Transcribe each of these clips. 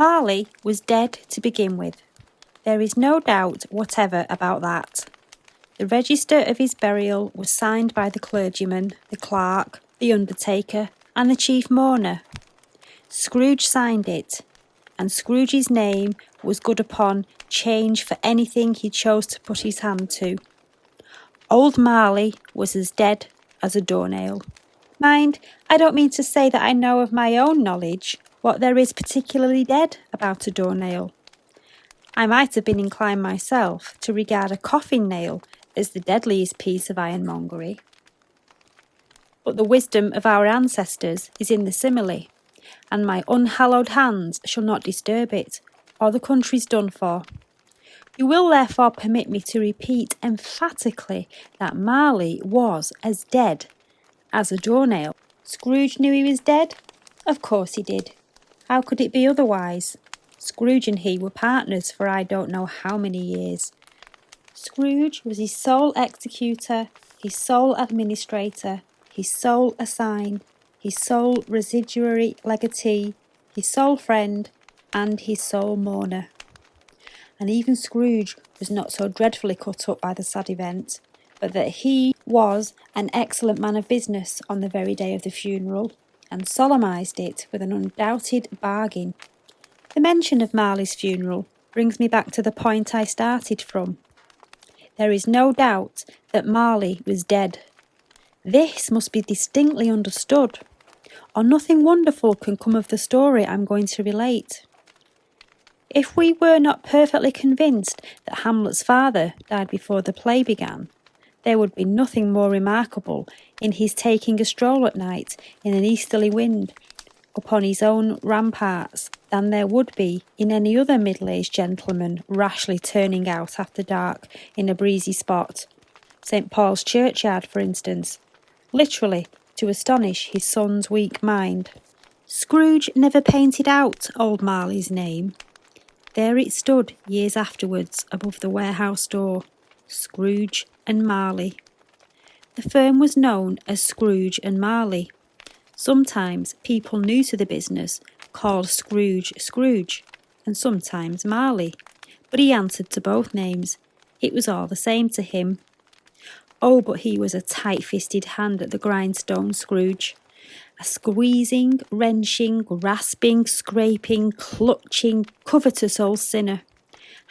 Marley was dead to begin with. There is no doubt whatever about that. The register of his burial was signed by the clergyman, the clerk, the undertaker, and the chief mourner. Scrooge signed it, and Scrooge's name was good upon change for anything he chose to put his hand to. Old Marley was as dead as a doornail. Mind, I don't mean to say that I know of my own knowledge what there is particularly dead about a doornail. I might have been inclined myself to regard a coffin nail as the deadliest piece of ironmongery. But the wisdom of our ancestors is in the simile, and my unhallowed hands shall not disturb it, or the country's done for. You will therefore permit me to repeat emphatically that Marley was as dead as a doornail. Scrooge knew he was dead? Of course he did. How could it be otherwise? Scrooge and he were partners for I don't know how many years. Scrooge was his sole executor, his sole administrator, his sole assign, his sole residuary legatee, his sole friend, and his sole mourner. And even Scrooge was not so dreadfully cut up by the sad event, but that he was an excellent man of business on the very day of the funeral, and solemnised it with an undoubted bargain. The mention of Marley's funeral brings me back to the point I started from. There is no doubt that Marley was dead. This must be distinctly understood, or nothing wonderful can come of the story I'm going to relate. If we were not perfectly convinced that Hamlet's father died before the play began, there would be nothing more remarkable in his taking a stroll at night in an easterly wind upon his own ramparts than there would be in any other middle-aged gentleman rashly turning out after dark in a breezy spot, St. Paul's churchyard for instance, literally to astonish his son's weak mind. Scrooge never painted out old Marley's name. There it stood years afterwards above the warehouse door, Scrooge and Marley. The firm was known as Scrooge and Marley. Sometimes people new to the business called Scrooge Scrooge, and sometimes Marley, but he answered to both names. It was all the same to him. Oh, but he was a tight-fisted hand at the grindstone, Scrooge. A squeezing, wrenching, grasping, scraping, clutching, covetous old sinner,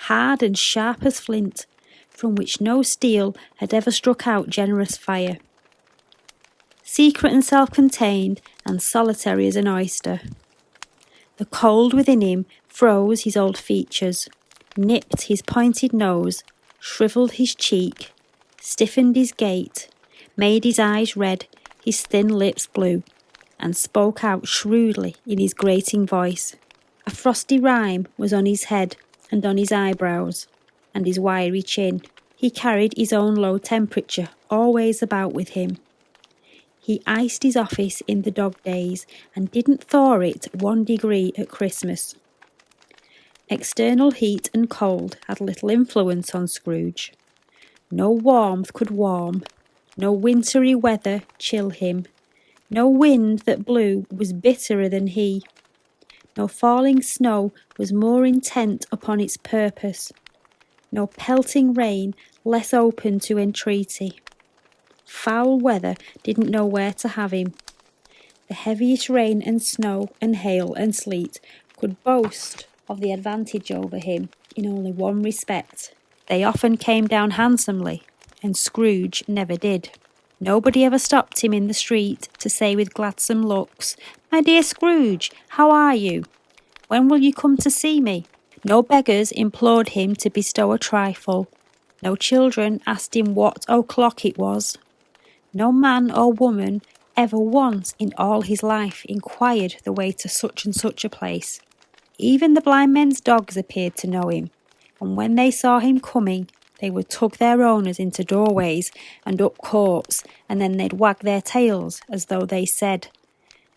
hard and sharp as flint, from which no steel had ever struck out generous fire. Secret and self-contained and solitary as an oyster. The cold within him froze his old features, nipped his pointed nose, shrivelled his cheek, stiffened his gait, made his eyes red, his thin lips blue, and spoke out shrewdly in his grating voice. A frosty rime was on his head and on his eyebrows, and his wiry chin. He carried his own low temperature always about with him. He iced his office in the dog days and didn't thaw it 1 degree at Christmas. External heat and cold had little influence on Scrooge. No warmth could warm, no wintry weather chill him, no wind that blew was bitterer than he, no falling snow was more intent upon its purpose, no pelting rain less open to entreaty. Foul weather didn't know where to have him. The heaviest rain and snow and hail and sleet could boast of the advantage over him in only one respect. They often came down handsomely, and Scrooge never did. Nobody ever stopped him in the street to say with gladsome looks, "My dear Scrooge, how are you? When will you come to see me?" No beggars implored him to bestow a trifle. No children asked him what o'clock it was. No man or woman ever once in all his life inquired the way to such and such a place. Even the blind men's dogs appeared to know him, and when they saw him coming, they would tug their owners into doorways and up courts, and then they'd wag their tails as though they said,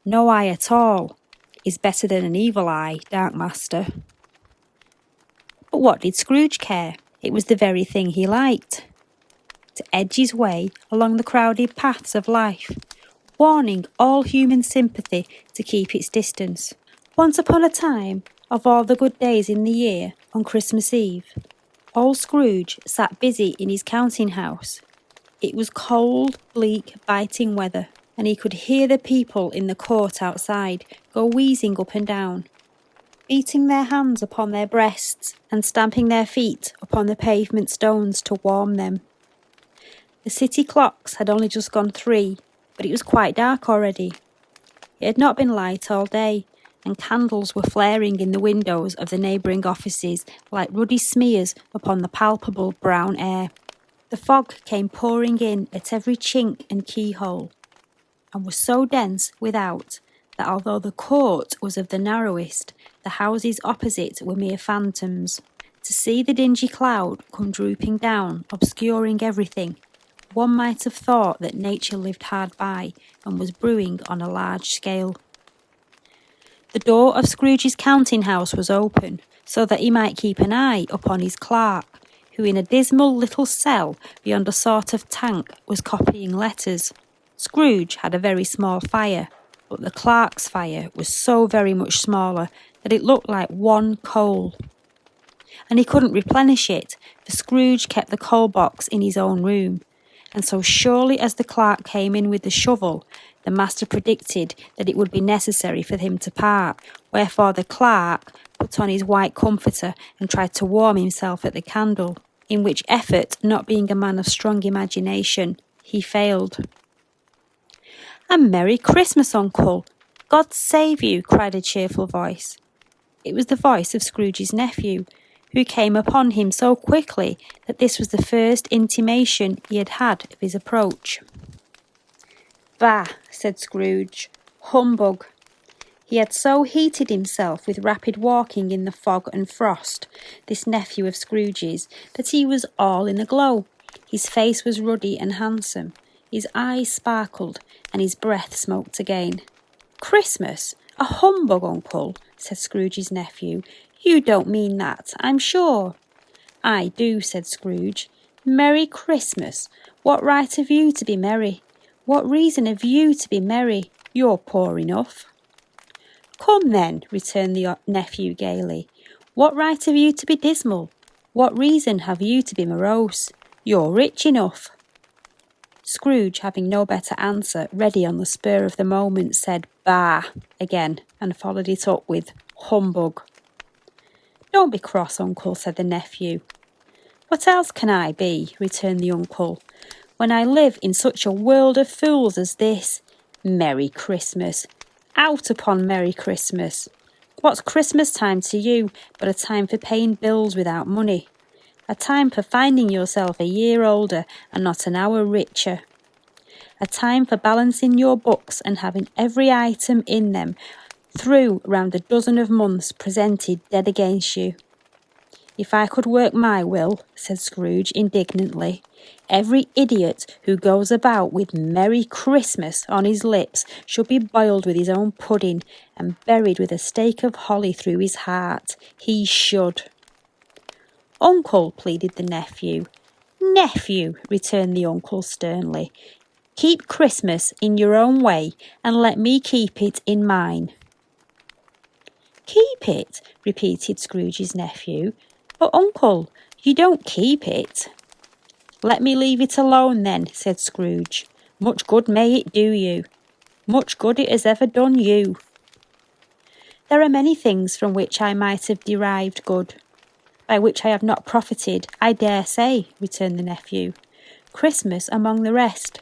"No eye at all is better than an evil eye, dark master." But what did Scrooge care? It was the very thing he liked. To edge his way along the crowded paths of life, warning all human sympathy to keep its distance. Once upon a time, Of all the good days in the year, on Christmas Eve, old Scrooge sat busy in his counting house. It was cold, bleak, biting weather, and he could hear the people in the court outside go wheezing up and down, beating their hands upon their breasts and stamping their feet upon the pavement stones to warm them. The city clocks had only just gone 3, but it was quite dark already. It had not been light all day, and candles were flaring in the windows of the neighbouring offices like ruddy smears upon the palpable brown air. The fog came pouring in at every chink and keyhole, and was so dense without that although the court was of the narrowest, the houses opposite were mere phantoms. To see the dingy cloud come drooping down, obscuring everything, one might have thought that nature lived hard by and was brewing on a large scale. The door of Scrooge's counting house was open, so that he might keep an eye upon his clerk, who in a dismal little cell beyond a sort of tank was copying letters. Scrooge had a very small fire, but the clerk's fire was so very much smaller that it looked like one coal. And he couldn't replenish it, for Scrooge kept the coal box in his own room, and so surely as the clerk came in with the shovel, the master predicted that it would be necessary for him to part, wherefore the clerk put on his white comforter and tried to warm himself at the candle, in which effort, not being a man of strong imagination, he failed. "A Merry Christmas, Uncle! God save you!" cried a cheerful voice. It was the voice of Scrooge's nephew, who came upon him so quickly that this was the first intimation he had had of his approach. "Bah!" said Scrooge. "Humbug!" He had so heated himself with rapid walking in the fog and frost, this nephew of Scrooge's, that he was all in a glow. His face was ruddy and handsome, his eyes sparkled, and his breath smoked again. "Christmas? A humbug, Uncle," said Scrooge's nephew. "You don't mean that, I'm sure." "I do," said Scrooge. "Merry Christmas! What right have you to be merry? What reason have you to be merry? You're poor enough." "Come then," returned the nephew gaily. "What right have you to be dismal? What reason have you to be morose? You're rich enough." Scrooge, having no better answer ready on the spur of the moment, said "Bah!" again, and followed it up with "Humbug." "Don't be cross, Uncle," said the nephew. "What else can I be," returned the uncle, "when I live in such a world of fools as this? Merry Christmas! Out upon Merry Christmas! What's Christmas time to you but a time for paying bills without money? A time for finding yourself a year older and not an hour richer. A time for balancing your books and having every item in them through round a dozen of months presented dead against you. If I could work my will," said Scrooge indignantly, "every idiot who goes about with Merry Christmas on his lips should be boiled with his own pudding and buried with a stake of holly through his heart. He should." "Uncle," pleaded the nephew. "Nephew," returned the uncle sternly, "keep Christmas in your own way and let me keep it in mine." "Keep it?" repeated Scrooge's nephew. "But, Uncle, you don't keep it." "Let me leave it alone then," said Scrooge. "Much good may it do you. Much good it has ever done you." "There are many things from which I might have derived good, by which I have not profited, I dare say," returned the nephew. "Christmas among the rest.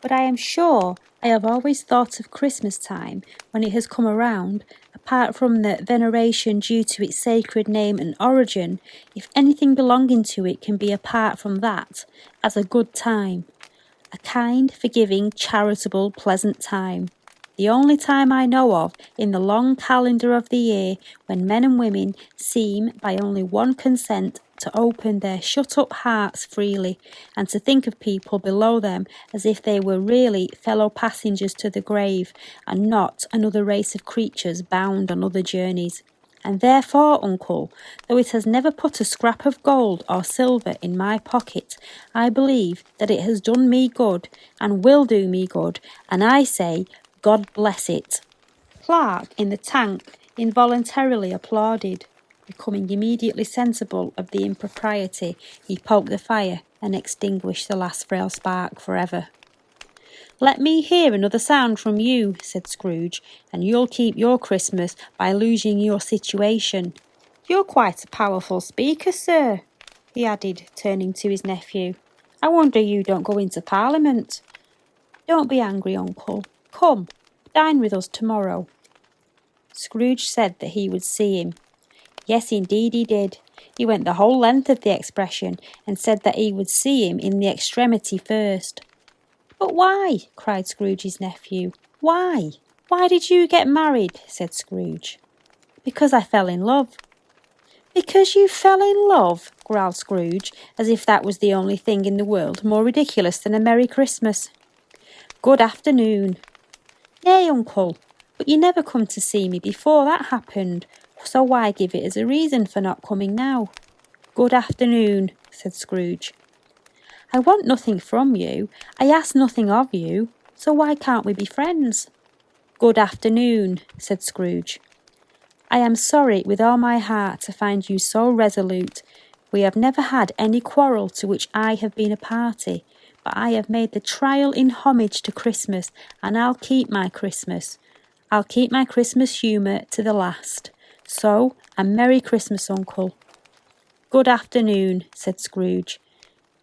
But I am sure I have always thought of Christmas time, when it has come around, apart from the veneration due to its sacred name and origin, if anything belonging to it can be apart from that, as a good time. A kind, forgiving, charitable, pleasant time. The only time I know of in the long calendar of the year when men and women seem by only one consent to open their shut-up hearts freely and to think of people below them as if they were really fellow passengers to the grave and not another race of creatures bound on other journeys. And therefore, Uncle, though it has never put a scrap of gold or silver in my pocket, I believe that it has done me good and will do me good, and I say, God bless it." Clark in the tank involuntarily applauded. Becoming immediately sensible of the impropriety, he poked the fire and extinguished the last frail spark forever. "Let me hear another sound from you," said Scrooge, "and you'll keep your Christmas by losing your situation. You're quite a powerful speaker, sir," he added, turning to his nephew. "I wonder you don't go into Parliament." "Don't be angry, uncle. Come, dine with us tomorrow." Scrooge said that he would see him. Yes, indeed he did. He went the whole length of the expression, and said that he would see him in the extremity first. "But why?" cried Scrooge's nephew. "Why? Why did you get married?" said Scrooge. "Because I fell in love." "Because you fell in love?" growled Scrooge, as if that was the only thing in the world more ridiculous than a Merry Christmas. "Good afternoon." "Nay, uncle, but you never come to see me before that happened, so why give it as a reason for not coming now?" "Good afternoon," said Scrooge. "I want nothing from you. I ask nothing of you. So why can't we be friends?" "Good afternoon," said Scrooge. "I am sorry with all my heart to find you so resolute. We have never had any quarrel to which I have been a party, but I have made the trial in homage to Christmas, and I'll keep my Christmas. I'll keep my Christmas humour to the last. So, a Merry Christmas, uncle." "Good afternoon," said Scrooge.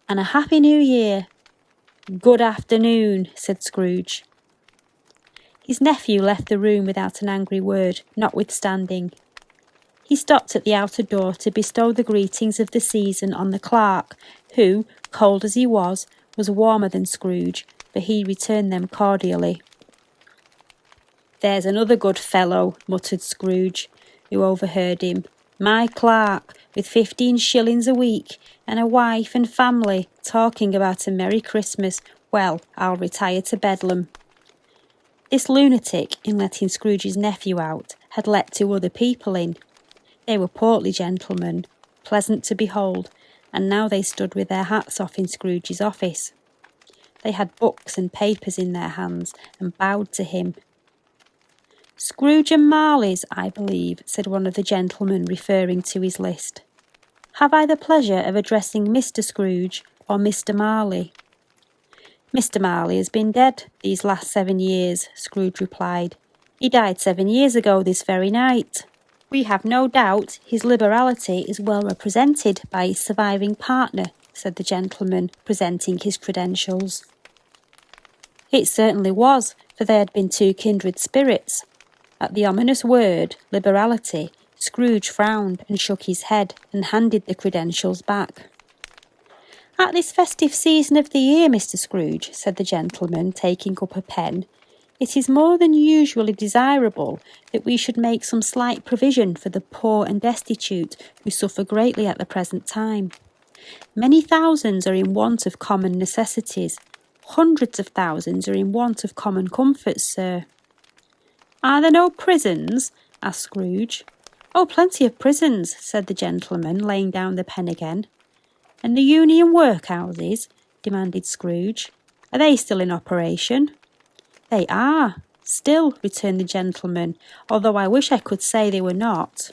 "And a Happy New Year." "Good afternoon," said Scrooge. His nephew left the room without an angry word, notwithstanding. He stopped at the outer door to bestow the greetings of the season on the clerk, who, cold as he was warmer than Scrooge, for he returned them cordially. "There's another good fellow," muttered Scrooge, who overheard him. "My clerk, with 15 shillings a week, and a wife and family, talking about a Merry Christmas. Well, I'll retire to Bedlam." This lunatic, in letting Scrooge's nephew out, had let 2 other people in. They were portly gentlemen, pleasant to behold, and now they stood with their hats off in Scrooge's office. They had books and papers in their hands, and bowed to him. "Scrooge and Marley's, I believe," said one of the gentlemen, referring to his list. "Have I the pleasure of addressing Mr. Scrooge or Mr. Marley?" "Mr. Marley has been dead these last 7 years," Scrooge replied. "He died 7 years ago this very night. We have no doubt his liberality is well represented by his surviving partner," said the gentleman, presenting his credentials. It certainly was, for they had been 2 kindred spirits. At the ominous word, liberality, Scrooge frowned and shook his head and handed the credentials back. "At this festive season of the year, Mr. Scrooge," said the gentleman, taking up a pen, "it is more than usually desirable that we should make some slight provision for the poor and destitute who suffer greatly at the present time. Many thousands are in want of common necessities. Hundreds of thousands are in want of common comforts, sir." "Are there no prisons?" asked Scrooge. "Oh, plenty of prisons," said the gentleman, laying down the pen again. "And the union workhouses?" demanded Scrooge. "Are they still in operation?" "They are, still," returned the gentleman, "although I wish I could say they were not."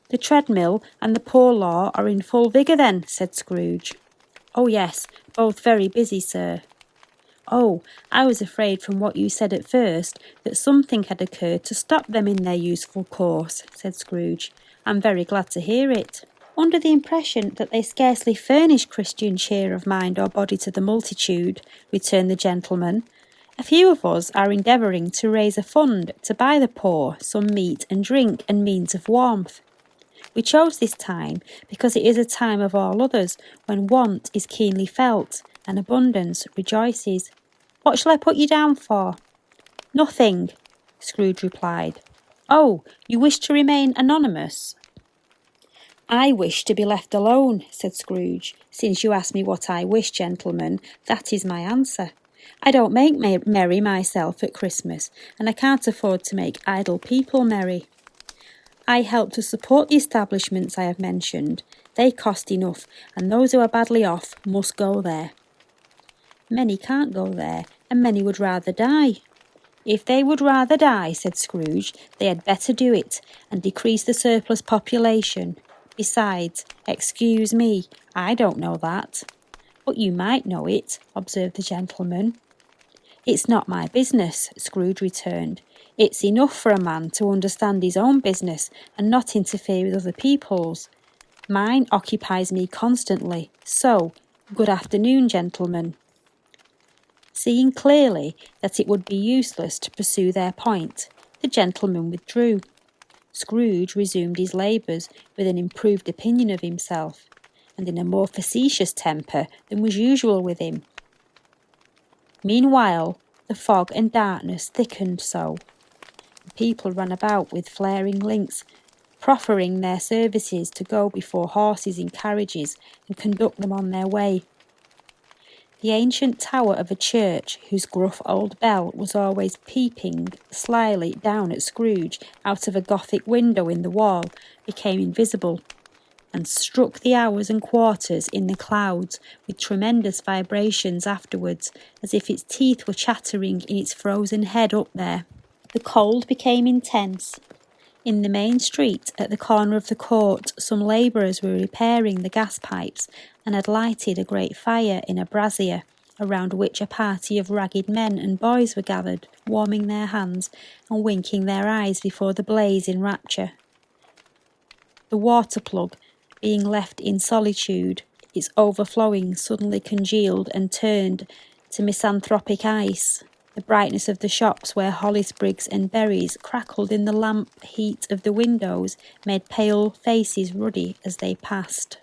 "The treadmill and the poor law are in full vigour then," said Scrooge. "Oh yes, both very busy, sir." "Oh, I was afraid from what you said at first that something had occurred to stop them in their useful course," said Scrooge. "I'm very glad to hear it." "Under the impression that they scarcely furnish Christian cheer of mind or body to the multitude," returned the gentleman, "a few of us are endeavouring to raise a fund to buy the poor some meat and drink and means of warmth. We chose this time because it is a time of all others when want is keenly felt and abundance rejoices. What shall I put you down for?" "Nothing," Scrooge replied. "Oh, you wish to remain anonymous?" "I wish to be left alone," said Scrooge. "Since you ask me what I wish, gentlemen, that is my answer. I don't make merry myself at Christmas, and I can't afford to make idle people merry. I help to support the establishments I have mentioned. They cost enough, and those who are badly off must go there." "Many can't go there, and many would rather die." If they would rather die, said Scrooge, they had better do it, and decrease the surplus population. Besides, excuse me, I don't know that. But you might know it, observed the gentleman. It's not my business, Scrooge returned. It's enough for a man to understand his own business and not interfere with other people's. Mine occupies me constantly, so, good afternoon, gentlemen. Seeing clearly that it would be useless to pursue their point, the gentleman withdrew. Scrooge resumed his labours with an improved opinion of himself, and in a more facetious temper than was usual with him. Meanwhile, the fog and darkness thickened so. The people ran about with flaring links, proffering their services to go before horses in carriages and conduct them on their way. The ancient tower of a church, whose gruff old bell was always peeping slyly down at Scrooge out of a Gothic window in the wall, became invisible, and struck the hours and quarters in the clouds with tremendous vibrations afterwards, as if its teeth were chattering in its frozen head up there. The cold became intense. In the main street, at the corner of the court, some labourers were repairing the gas pipes and had lighted a great fire in a brazier, around which a party of ragged men and boys were gathered, warming their hands and winking their eyes before the blaze in rapture. The water plug, being left in solitude, its overflowing suddenly congealed and turned to misanthropic ice. The brightness of the shops where holly sprigs and berries crackled in the lamp heat of the windows made pale faces ruddy as they passed.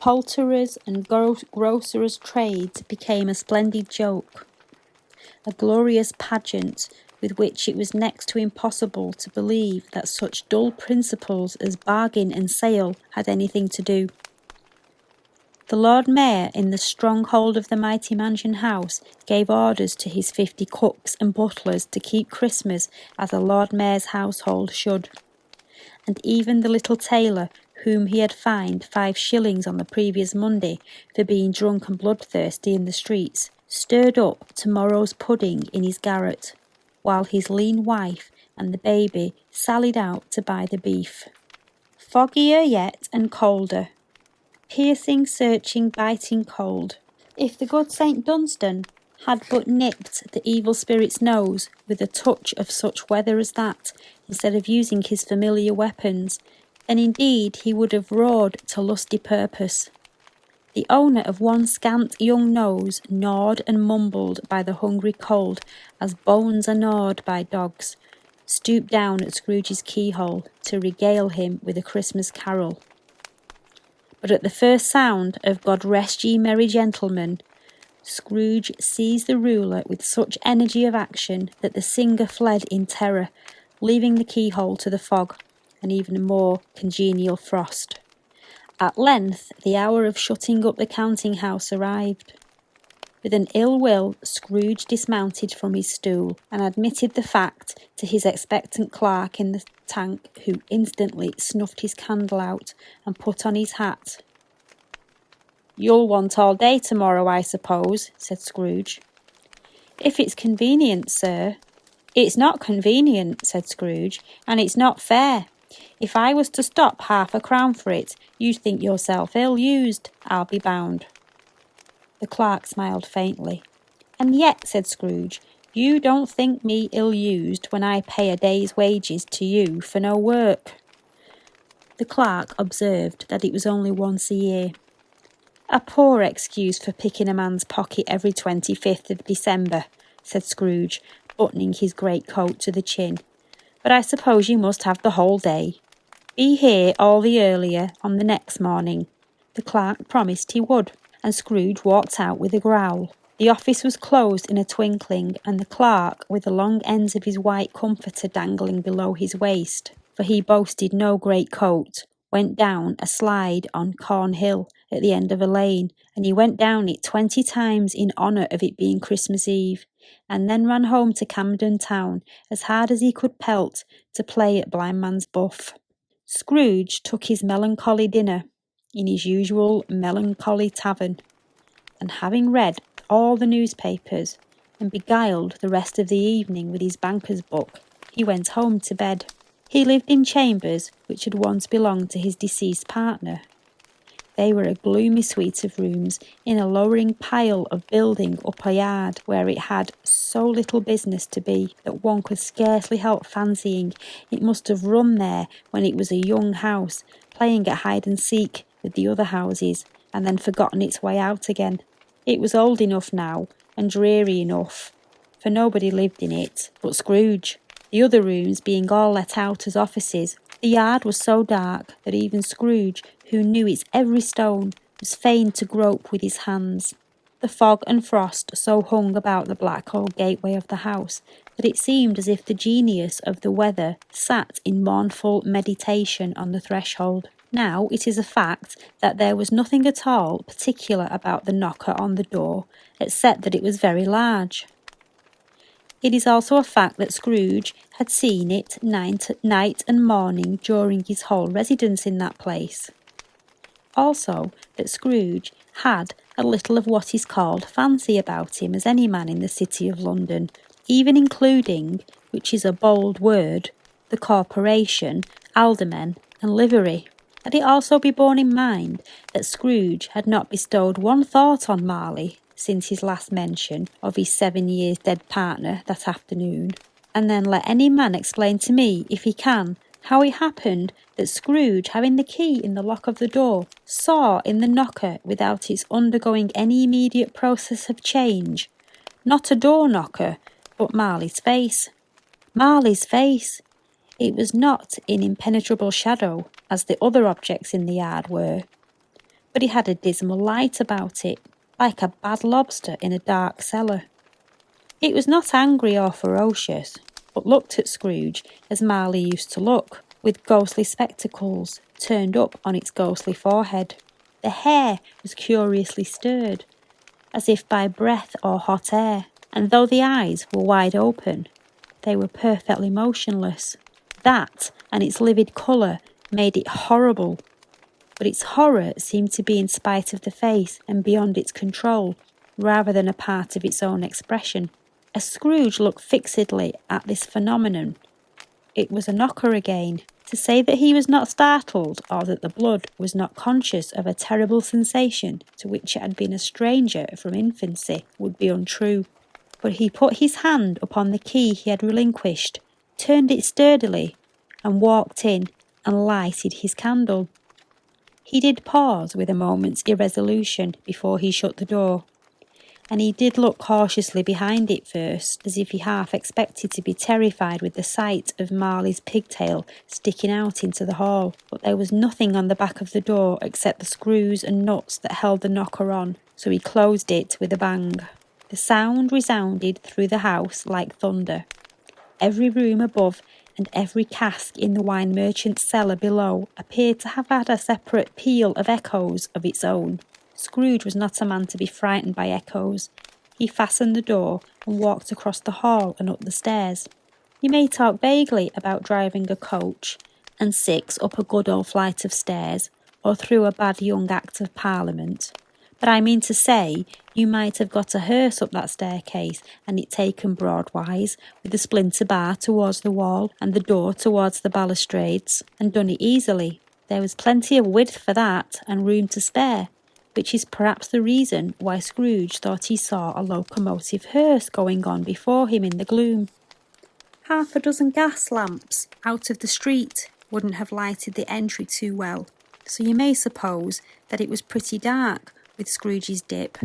Poulterers' and grocers' trades became a splendid joke, a glorious pageant with which it was next to impossible to believe that such dull principles as bargain and sale had anything to do. The Lord Mayor, in the stronghold of the mighty mansion house, gave orders to his 50 cooks and butlers to keep Christmas as a Lord Mayor's household should. And even the little tailor, whom he had fined 5 shillings on the previous Monday for being drunk and bloodthirsty in the streets, stirred up tomorrow's pudding in his garret, while his lean wife and the baby sallied out to buy the beef. Foggier yet and colder. Piercing, searching, biting cold. If the good St. Dunstan had but nipped the evil spirit's nose with a touch of such weather as that, instead of using his familiar weapons, then indeed he would have roared to lusty purpose. The owner of one scant young nose, gnawed and mumbled by the hungry cold, as bones are gnawed by dogs, stooped down at Scrooge's keyhole to regale him with a Christmas carol. But at the first sound of God Rest Ye Merry Gentlemen, Scrooge seized the ruler with such energy of action that the singer fled in terror, leaving the keyhole to the fog and even more congenial frost. At length the hour of shutting up the counting-house arrived. With an ill will, Scrooge dismounted from his stool and admitted the fact to his expectant clerk in the tank, who instantly snuffed his candle out and put on his hat. "You'll want all day tomorrow, I suppose," said Scrooge. "If it's convenient, sir." "It's not convenient," said Scrooge, "and it's not fair. If I was to stop £0.50 for it, you'd think yourself ill-used, I'll be bound." The clerk smiled faintly. "And yet," said Scrooge, "you don't think me ill-used when I pay a day's wages to you for no work." The clerk observed that it was only once a year. "A poor excuse for picking a man's pocket every 25th of December," said Scrooge, buttoning his greatcoat to the chin. "But I suppose you must have the whole day. Be here all the earlier on the next morning." The clerk promised he would, and Scrooge walked out with a growl. The office was closed in a twinkling, and the clerk, with the long ends of his white comforter dangling below his waist, for he boasted no great coat, went down a slide on Cornhill at the end of a lane, and he went down it 20 times in honour of it being Christmas Eve, and then ran home to Camden Town as hard as he could pelt to play at blindman's buff. Scrooge took his melancholy dinner in his usual melancholy tavern, and having read all the newspapers, and beguiled the rest of the evening with his banker's book, he went home to bed. He lived in chambers which had once belonged to his deceased partner. They were a gloomy suite of rooms in a lowering pile of building up a yard where it had so little business to be that one could scarcely help fancying it must have run there when it was a young house, playing at hide-and-seek with the other houses, and then forgotten its way out again. It was old enough now, and dreary enough, for nobody lived in it but Scrooge, the other rooms being all let out as offices. The yard was so dark that even Scrooge, who knew its every stone, was fain to grope with his hands. The fog and frost so hung about the black old gateway of the house that it seemed as if the genius of the weather sat in mournful meditation on the threshold. Now it is a fact that there was nothing at all particular about the knocker on the door, except that it was very large. It is also a fact that Scrooge had seen it night and morning during his whole residence in that place. Also that Scrooge had a little of what is called fancy about him as any man in the city of London, even including, which is a bold word, the corporation, aldermen and livery. Let it also be borne in mind that Scrooge had not bestowed one thought on Marley since his last mention of his 7 years dead partner that afternoon. And then let any man explain to me, if he can, how it happened that Scrooge, having the key in the lock of the door, saw in the knocker, without its undergoing any immediate process of change, not a door knocker, but Marley's face. Marley's face! It was not in impenetrable shadow, as the other objects in the yard were, but it had a dismal light about it, like a bad lobster in a dark cellar. It was not angry or ferocious, but looked at Scrooge as Marley used to look, with ghostly spectacles turned up on its ghostly forehead. The hair was curiously stirred, as if by breath or hot air, and though the eyes were wide open, they were perfectly motionless. That and its livid colour made it horrible, but its horror seemed to be in spite of the face and beyond its control, rather than a part of its own expression. As Scrooge looked fixedly at this phenomenon, it was a knocker again. To say that he was not startled, or that the blood was not conscious of a terrible sensation to which it had been a stranger from infancy, would be untrue. But he put his hand upon the key he had relinquished, turned it sturdily, and walked in and lighted his candle. He did pause with a moment's irresolution before he shut the door, and he did look cautiously behind it first, as if he half expected to be terrified with the sight of Marley's pigtail sticking out into the hall. But there was nothing on the back of the door except the screws and nuts that held the knocker on, so he closed it with a bang. The sound resounded through the house like thunder. Every room above and every cask in the wine merchant's cellar below appeared to have had a separate peal of echoes of its own. Scrooge was not a man to be frightened by echoes. He fastened the door and walked across the hall and up the stairs. You may talk vaguely about driving a coach and six up a good old flight of stairs, or through a bad young Act of Parliament, but I mean to say you might have got a hearse up that staircase and it taken broadwise, with the splinter bar towards the wall and the door towards the balustrades, and done it easily. There was plenty of width for that, and room to spare, which is perhaps the reason why Scrooge thought he saw a locomotive hearse going on before him in the gloom. Half a dozen gas lamps out of the street wouldn't have lighted the entry too well, so you may suppose that it was pretty dark with Scrooge's dip.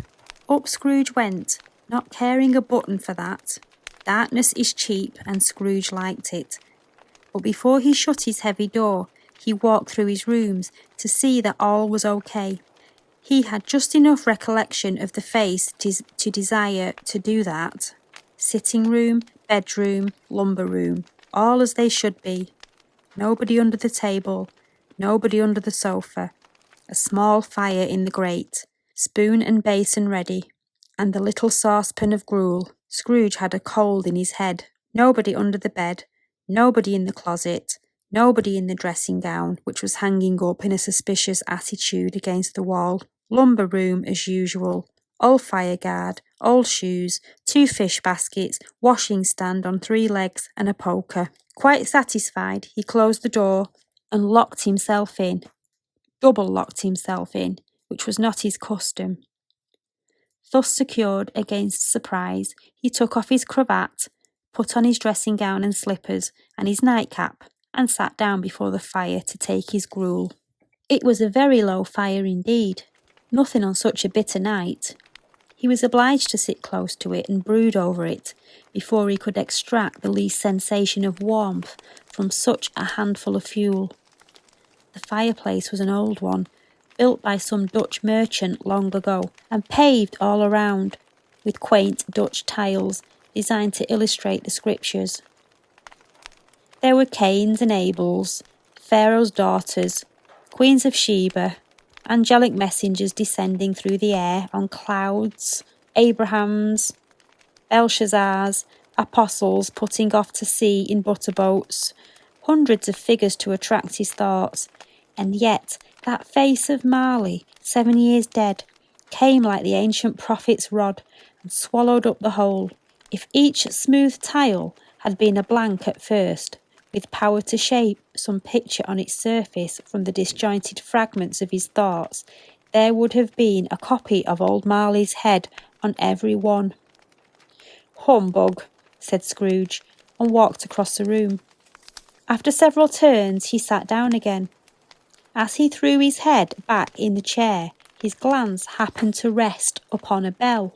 Up Scrooge went, not caring a button for that. Darkness is cheap, and Scrooge liked it. But before he shut his heavy door, he walked through his rooms to see that all was okay. He had just enough recollection of the face to desire to do that. Sitting room, bedroom, lumber room, all as they should be. Nobody under the table, nobody under the sofa. A small fire in the grate, spoon and basin ready, and the little saucepan of gruel. Scrooge had a cold in his head. Nobody under the bed, nobody in the closet, nobody in the dressing gown, which was hanging up in a suspicious attitude against the wall. Lumber room as usual, old fire guard, old shoes, 2 fish baskets, washing stand on 3 legs, and a poker. Quite satisfied, he closed the door and locked himself in. Double locked himself in, which was not his custom. Thus secured against surprise, he took off his cravat, put on his dressing gown and slippers, and his nightcap, and sat down before the fire to take his gruel. It was a very low fire indeed, nothing on such a bitter night. He was obliged to sit close to it and brood over it before he could extract the least sensation of warmth from such a handful of fuel. The fireplace was an old one, built by some Dutch merchant long ago, and paved all around with quaint Dutch tiles designed to illustrate the scriptures. There were Cains and Abels, Pharaoh's daughters, Queens of Sheba, angelic messengers descending through the air on clouds, Abrahams, Belshazzars, apostles putting off to sea in butterboats, hundreds of figures to attract his thoughts, and yet that face of Marley, 7 years dead, came like the ancient prophet's rod and swallowed up the whole. If each smooth tile had been a blank at first, with power to shape some picture on its surface from the disjointed fragments of his thoughts, there would have been a copy of old Marley's head on every one. "Humbug," said Scrooge, and walked across the room. After several turns, he sat down again. As he threw his head back in the chair, his glance happened to rest upon a bell,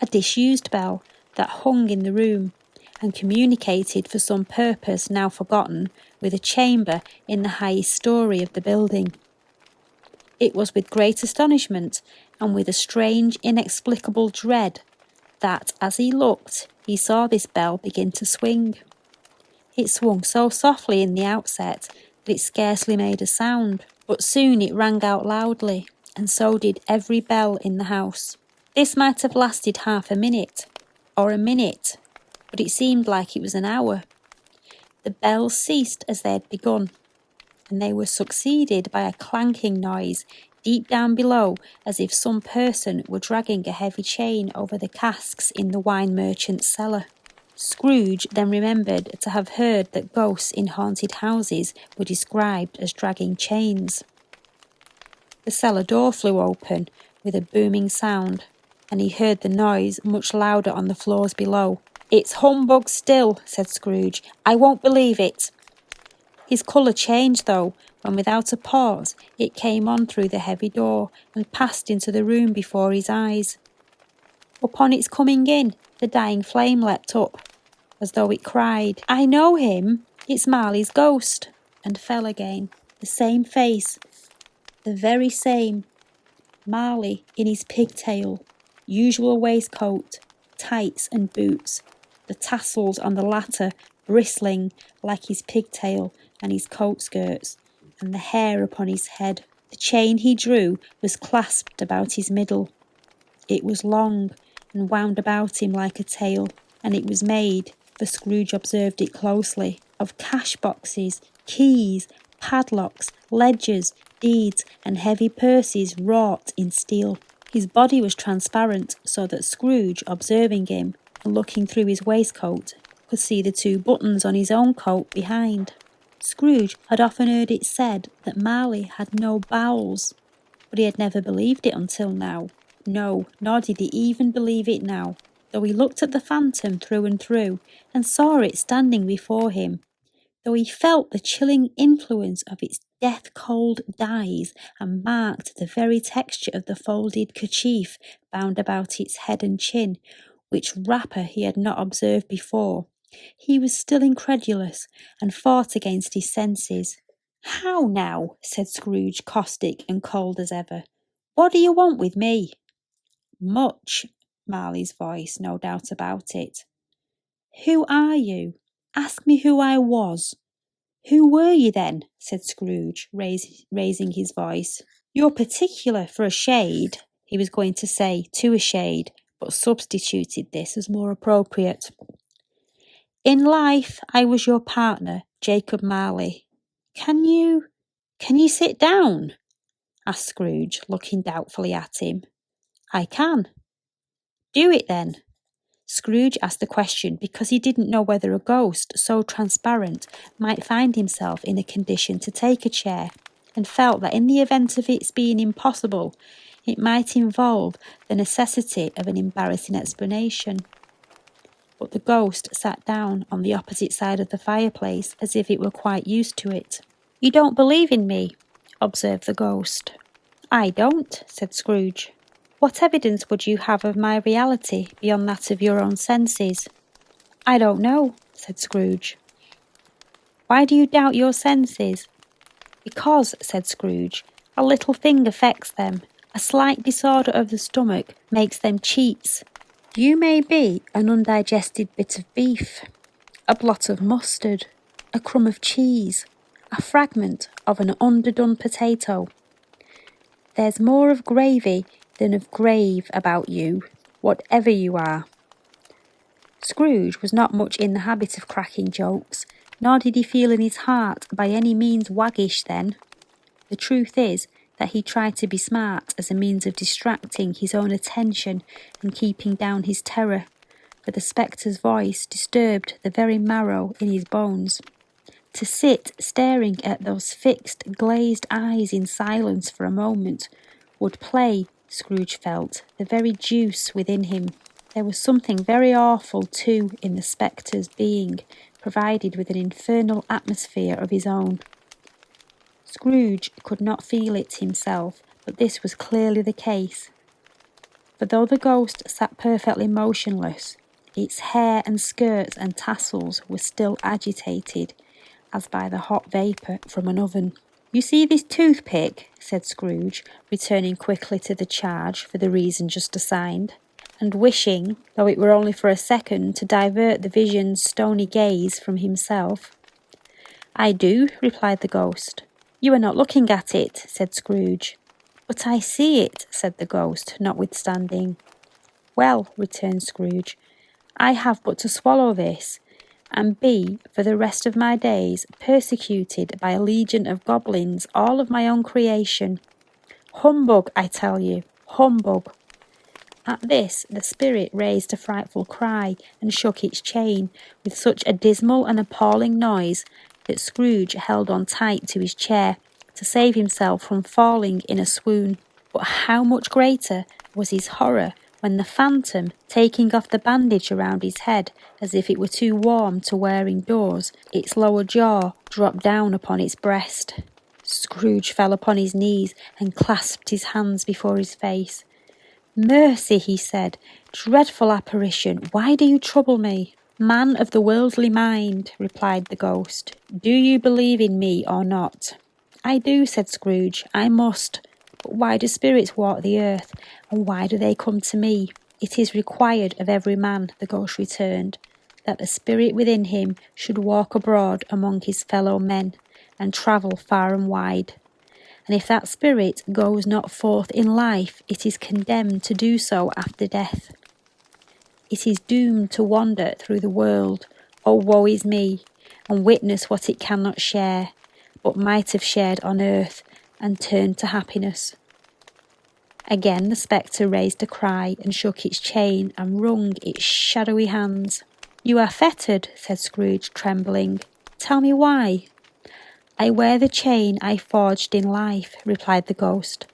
a disused bell that hung in the room, and communicated for some purpose now forgotten with a chamber in the highest story of the building. It was with great astonishment and with a strange inexplicable dread that, as he looked, he saw this bell begin to swing. It swung so softly in the outset that it scarcely made a sound, but soon it rang out loudly, and so did every bell in the house. This might have lasted half a minute, or a minute, but it seemed like it was an hour. The bells ceased as they had begun, and they were succeeded by a clanking noise deep down below, as if some person were dragging a heavy chain over the casks in the wine merchant's cellar. Scrooge then remembered to have heard that ghosts in haunted houses were described as dragging chains. The cellar door flew open with a booming sound, and he heard the noise much louder on the floors below. "It's humbug still," said Scrooge. "I won't believe it." His colour changed, though, when without a pause it came on through the heavy door and passed into the room before his eyes. Upon its coming in, the dying flame leapt up, as though it cried, "I know him, it's Marley's ghost," and fell again. The same face, the very same. Marley in his pigtail, usual waistcoat, tights and boots, the tassels on the latter bristling like his pigtail and his coat skirts, and the hair upon his head. The chain he drew was clasped about his middle. It was long and wound about him like a tail, and it was made, for Scrooge observed it closely, of cash boxes, keys, padlocks, ledgers, deeds, and heavy purses wrought in steel. His body was transparent, so that Scrooge, observing him and looking through his waistcoat, could see the 2 buttons on his own coat behind. Scrooge had often heard it said that Marley had no bowels, but he had never believed it until now. No, nor did he even believe it now, though he looked at the phantom through and through, and saw it standing before him, though he felt the chilling influence of its death-cold dyes, and marked the very texture of the folded kerchief bound about its head and chin, which wrapper he had not observed before. He was still incredulous, and fought against his senses. "How now?" said Scrooge, caustic and cold as ever. "What do you want with me?" "Much," Marley's voice, no doubt about it. "Who are you? Ask me who I was." "Who were you then?" said Scrooge, raising his voice. "You're particular for a shade," he was going to say, to a shade, but substituted this as more appropriate. "In life, I was your partner, Jacob Marley. Can you sit down?" asked Scrooge, looking doubtfully at him. I can. Do it then. Scrooge asked the question because he didn't know whether a ghost so transparent might find himself in a condition to take a chair, and felt that in the event of its being impossible, it might involve the necessity of an embarrassing explanation. But the ghost sat down on the opposite side of the fireplace as if it were quite used to it. You don't believe in me, observed the ghost. I don't, said Scrooge. What evidence would you have of my reality beyond that of your own senses? I don't know, said Scrooge. Why do you doubt your senses? Because, said Scrooge, a little thing affects them. A slight disorder of the stomach makes them cheats. You may be an undigested bit of beef, a blot of mustard, a crumb of cheese, a fragment of an underdone potato. There's more of gravy than of grave about you, whatever you are. Scrooge was not much in the habit of cracking jokes, nor did he feel in his heart by any means waggish then. The truth is that he tried to be smart as a means of distracting his own attention and keeping down his terror, for the spectre's voice disturbed the very marrow in his bones. To sit staring at those fixed, glazed eyes in silence for a moment would play, Scrooge felt, the very juice within him. There was something very awful, too, in the spectre's being, provided with an infernal atmosphere of his own. Scrooge could not feel it himself, but this was clearly the case. For though the ghost sat perfectly motionless, its hair and skirts and tassels were still agitated, as by the hot vapour from an oven. You see this toothpick, said Scrooge, returning quickly to the charge for the reason just assigned, and wishing, though it were only for a second, to divert the vision's stony gaze from himself. I do, replied the ghost. You are not looking at it, said Scrooge. But I see it, said the ghost, notwithstanding. Well, returned Scrooge, I have but to swallow this, and be, for the rest of my days, persecuted by a legion of goblins, all of my own creation. Humbug, I tell you, humbug. At this, the spirit raised a frightful cry and shook its chain with such a dismal and appalling noise that Scrooge held on tight to his chair to save himself from falling in a swoon. But how much greater was his horror when the phantom, taking off the bandage around his head as if it were too warm to wear indoors, its lower jaw dropped down upon its breast. Scrooge fell upon his knees and clasped his hands before his face. Mercy, he said, dreadful apparition, why do you trouble me? Man of the worldly mind, replied the ghost, do you believe in me or not? I do, said Scrooge, I must. But why do spirits walk the earth, and why do they come to me? It is required of every man, the ghost returned, that the spirit within him should walk abroad among his fellow men, and travel far and wide. And if that spirit goes not forth in life, it is condemned to do so after death. It is doomed to wander through the world, oh woe is me, and witness what it cannot share, but might have shared on earth, and turned to happiness. Again the spectre raised a cry, and shook its chain, and wrung its shadowy hands. You are fettered, said Scrooge, trembling. Tell me why? I wear the chain I forged in life, replied the ghost.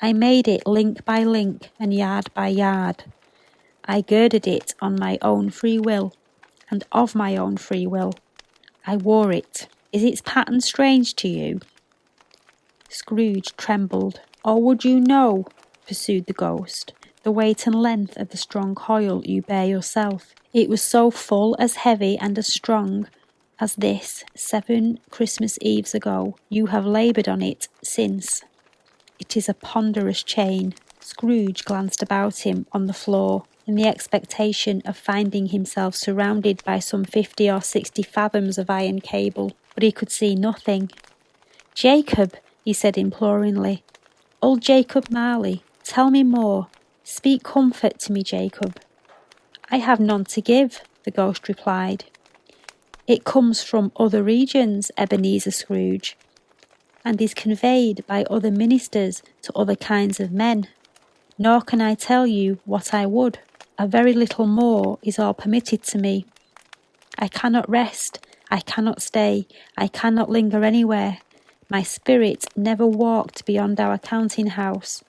I made it link by link, and yard by yard. I girded it on my own free will, and of my own free will. I wore it. Is its pattern strange to you? Scrooge trembled. Or would you know, pursued the ghost, the weight and length of the strong coil you bear yourself? It was so full, as heavy, and as strong as this 7 Christmas Eves ago. You have laboured on it since. It is a ponderous chain. Scrooge glanced about him on the floor, in the expectation of finding himself surrounded by some 50 or 60 fathoms of iron cable, but he could see nothing. Jacob, he said imploringly, old Jacob Marley, tell me more. Speak comfort to me, Jacob. I have none to give, the ghost replied. It comes from other regions, Ebenezer Scrooge, and is conveyed by other ministers to other kinds of men. nor can I tell you what I would. A very little more is all permitted to me. I cannot rest, I cannot stay, I cannot linger anywhere. My spirit never walked beyond our counting house.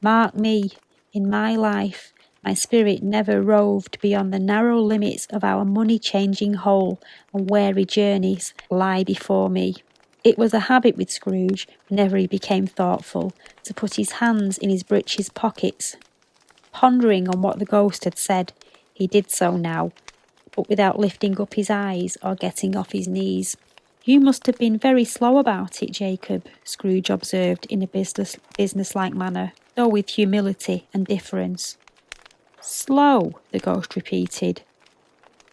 Mark me, in my life, my spirit never roved beyond the narrow limits of our money-changing hole, and weary journeys lie before me. It was a habit with Scrooge, whenever he became thoughtful, to put his hands in his breeches pockets. Pondering on what the ghost had said, he did so now, but without lifting up his eyes or getting off his knees. You must have been very slow about it, Jacob, Scrooge observed in a business-like manner, though with humility and difference. Slow, the ghost repeated.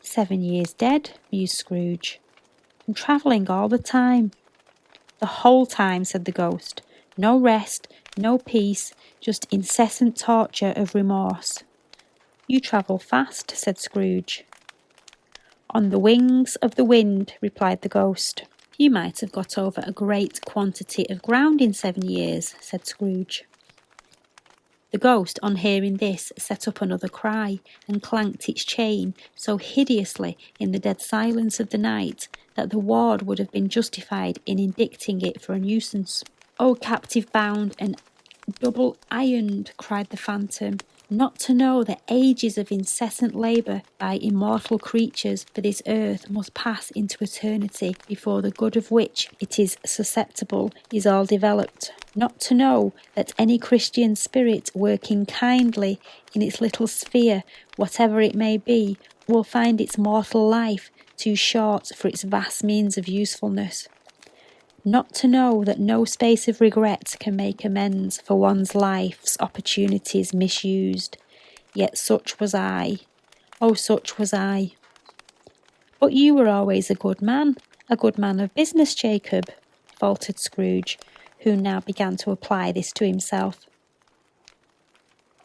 7 years dead, mused Scrooge. And travelling all the time. The whole time, said the ghost. No rest, no peace, just incessant torture of remorse. You travel fast, said Scrooge. On the wings of the wind, replied the ghost. You might have got over a great quantity of ground in 7 years, said Scrooge. The ghost, on hearing this, set up another cry, and clanked its chain so hideously in the dead silence of the night that the ward would have been justified in indicting it for a nuisance. "O captive bound and double ironed," cried the phantom, "not to know that ages of incessant labour by immortal creatures for this earth must pass into eternity before the good of which it is susceptible is all developed. Not to know that any Christian spirit working kindly in its little sphere, whatever it may be, will find its mortal life too short for its vast means of usefulness. Not to know that no space of regret can make amends for one's life's opportunities misused. Yet such was I. Oh, such was I." "But you were always a good man of business, Jacob," faltered Scrooge, who now began to apply this to himself.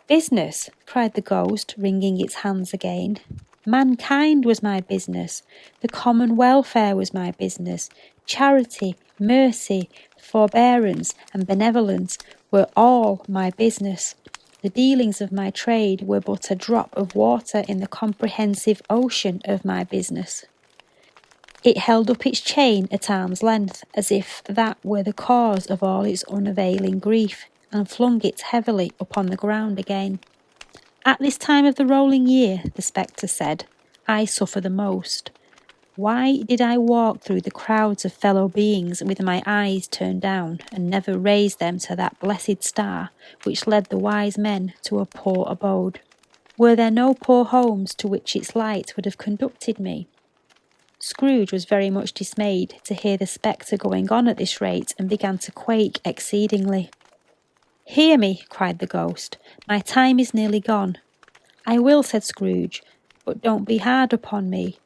"Business," cried the ghost, wringing its hands again. "Mankind was my business. The common welfare was my business. Charity, mercy, forbearance, and benevolence were all my business. The dealings of my trade were but a drop of water in the comprehensive ocean of my business. It held up its chain at arm's length, as if that were the cause of all its unavailing grief, and flung it heavily upon the ground again. At this time of the rolling year, the spectre said, I suffer the most. Why did I walk through the crowds of fellow beings with my eyes turned down, and never raise them to that blessed star which led the wise men to a poor abode? Were there no poor homes to which its light would have conducted me?" Scrooge was very much dismayed to hear the spectre going on at this rate, and began to quake exceedingly. "Hear me," cried the ghost. "My time is nearly gone." "I will," said Scrooge, "but don't be hard upon me.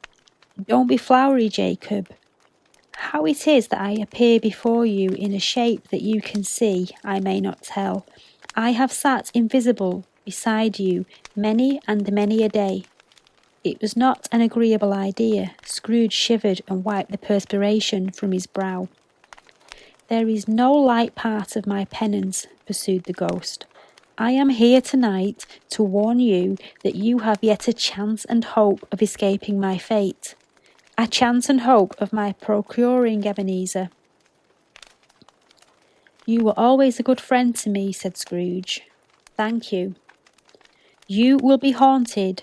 Don't be flowery, Jacob. How it is that I appear before you in a shape that you can see, I may not tell. I have sat invisible beside you many and many a day." It was not an agreeable idea. Scrooge shivered and wiped the perspiration from his brow. "There is no light part of my penance," pursued the ghost. "I am here tonight to warn you that you have yet a chance and hope of escaping my fate. A chance and hope of my procuring Ebenezer." "You were always a good friend to me," said Scrooge. "Thank you." "You will be haunted,"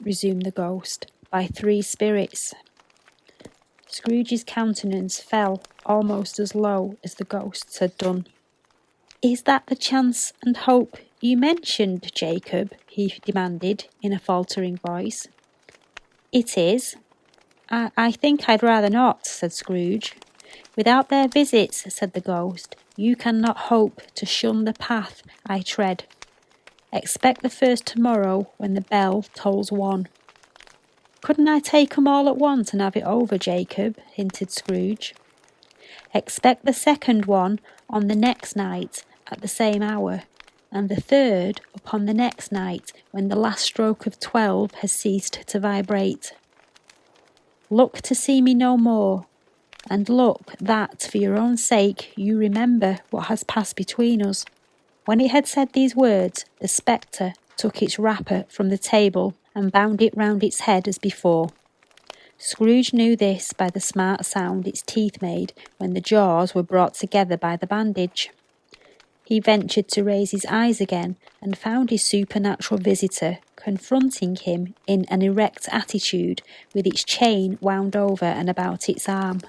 resumed the ghost, "by 3 spirits. Scrooge's countenance fell almost as low as the ghost's had done. "Is that the chance and hope you mentioned, Jacob?" he demanded in a faltering voice. "It is." I think I'd rather not," said Scrooge. "Without their visits," said the ghost, "you cannot hope to shun the path I tread. Expect the first tomorrow when the bell tolls 1. "Couldn't I take 'em all at once and have it over, Jacob?" hinted Scrooge. "Expect the second one on the next night at the same hour, and the third upon the next night when the last stroke of 12 has ceased to vibrate. Look to see me no more, and look that for your own sake you remember what has passed between us." When it had said these words, the spectre took its wrapper from the table and bound it round its head as before. Scrooge knew this by the smart sound its teeth made when the jaws were brought together by the bandage. He ventured to raise his eyes again and found his supernatural visitor confronting him in an erect attitude with its chain wound over and about its arm.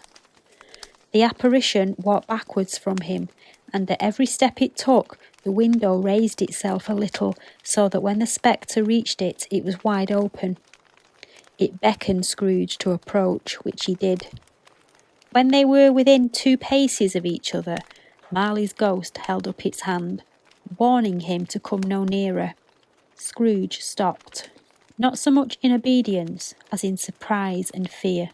The apparition walked backwards from him, and at every step it took, the window raised itself a little so that when the spectre reached it, it was wide open. It beckoned Scrooge to approach, which he did. When they were within 2 paces of each other, Marley's ghost held up its hand, warning him to come no nearer. Scrooge stopped, not so much in obedience as in surprise and fear,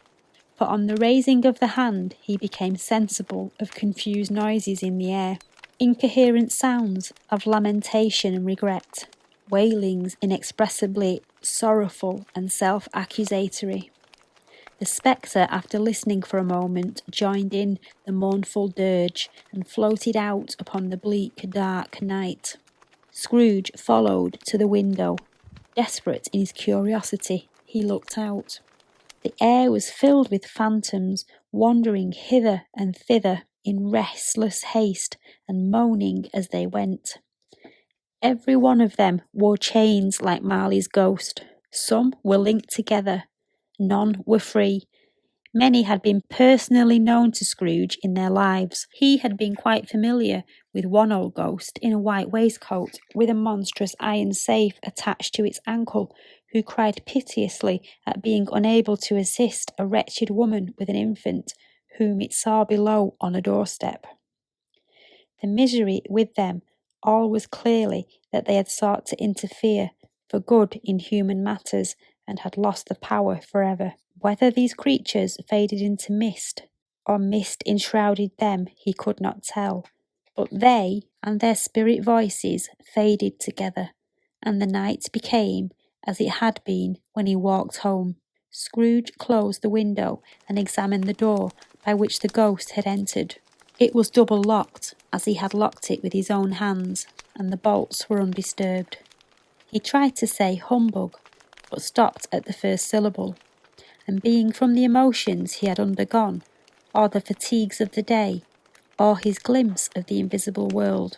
for on the raising of the hand he became sensible of confused noises in the air, incoherent sounds of lamentation and regret, wailings inexpressibly sorrowful and self-accusatory. The spectre, after listening for a moment, joined in the mournful dirge and floated out upon the bleak, dark night. Scrooge followed to the window. Desperate in his curiosity, he looked out. The air was filled with phantoms, wandering hither and thither in restless haste and moaning as they went. Every one of them wore chains like Marley's ghost. Some were linked together. None were free. Many had been personally known to Scrooge in their lives. He had been quite familiar with one old ghost in a white waistcoat with a monstrous iron safe attached to its ankle, who cried piteously at being unable to assist a wretched woman with an infant, whom it saw below on a doorstep. The misery with them all was clearly that they had sought to interfere for good in human matters and had lost the power forever. Whether these creatures faded into mist, or mist enshrouded them, he could not tell, but they and their spirit voices faded together, and the night became as it had been when he walked home. Scrooge closed the window and examined the door by which the ghost had entered. It was double locked, as he had locked it with his own hands, and the bolts were undisturbed. He tried to say humbug, but stopped at the first syllable, and being from the emotions he had undergone, or the fatigues of the day, or his glimpse of the invisible world,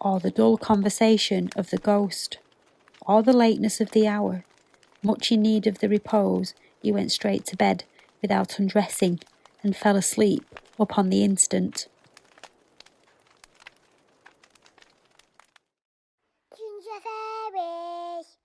or the dull conversation of the ghost, or the lateness of the hour, much in need of the repose, he went straight to bed without undressing, and fell asleep upon the instant. Ginger fairies.